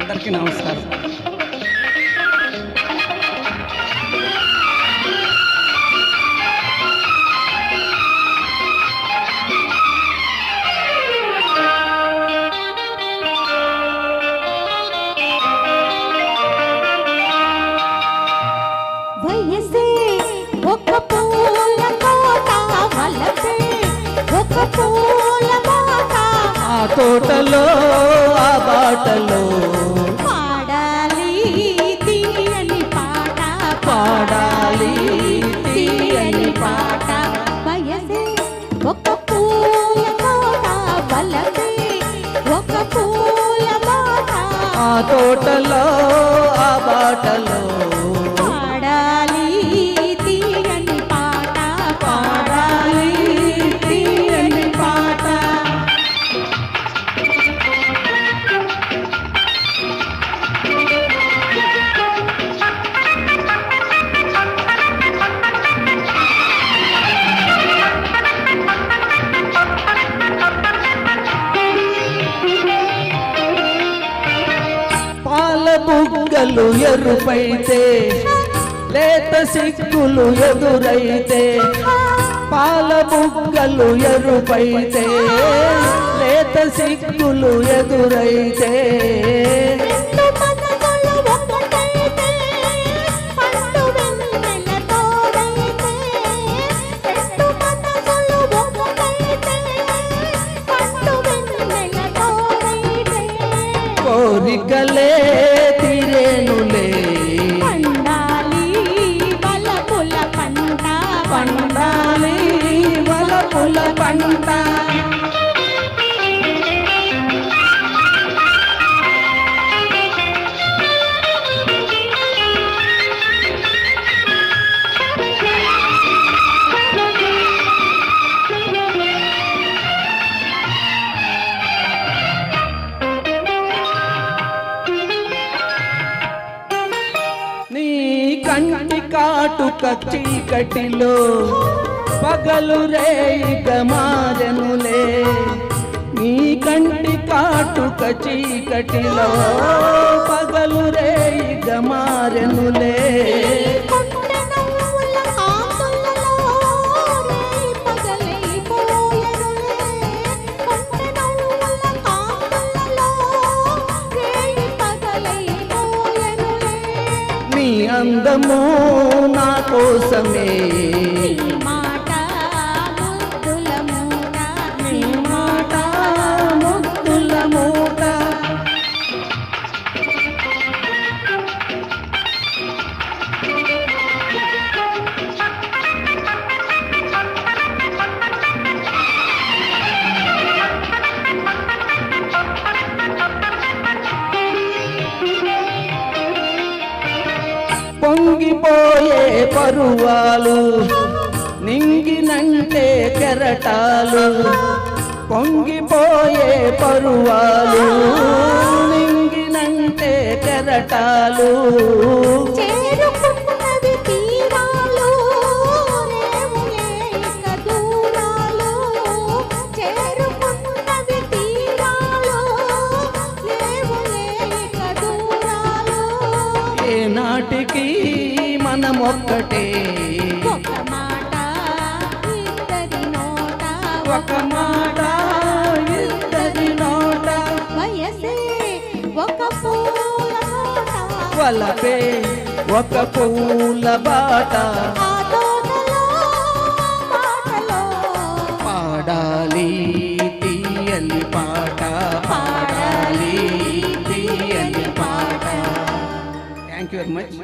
అందరికీ నమస్కారం. వయసే ఒక పూల తోట, వలసే ఒక పూల బాట, ఆ తోటలో ఆ బాటలో పాడాలి తీయని పాట, పాడాలి తీయని పాట. వయసే ఒక పూల తోట, వలసే ఒక పూల బాట, ఆ తోటలో ఆ బాటలో పాడాలి తీయని పాట, పాడాలి తీయని పాట. పాల బుగ్గలు ఎరుపైతే, లేత సిగ్గులు ఎదురైతే, పాల బుగ్గలు ఎరుపైతే, లేత సిగ్గులు ఎదురైతే, రెండు మనసులు ఒకటైతే, పండు వెన్నెల తోడైతే, రెండు మనసులు ఒకటైతే, పండు వెన్నెల తోడైతే, కోరికలే తీరేనులే, పండాలి వలపుల పంట, పండాలి వలపుల పంట. నీ కంటి కాటుక చీకటిలో పగలు రేయిగ మారెనులే, నీ కంటి కాటుక చీకటిలో పగలు రేయిగ మారెనులే. కొండె నవ్వుల కాంతులలో రేయి పగలైపోయెనులే, కొండె నవ్వుల కాంతులలో రేయి పగలైపోయెనులే, నీ అందము నా కోసమే, నీ మాట ముద్దుల మూట, నీ మాట ముద్దుల మూట. పొంగిపోయే పరువాలు, నింగినంటే కెరటాలు, పొంగిపోయే పరువాలు, నింగినంటే కెరటాలు, చేరుకున్నవి తీరాలు, రేవులే ఇక దూరాలు, చేరుకున్నవి తీరాలు, రేవులే ఇక దూరాలు, ఏనాటికి మనమొక్కటే, ఒక మాట ఇద్దరి నోట, ఒక మాట ఇద్దరి నోట, వయసే ఒక పూల తోట, వలపే ఒక పూల బాట, ఆ తోటలో పాటలో పాడాలి తీయని పాట, పాడాలి తీయని పాట. Thank you very much.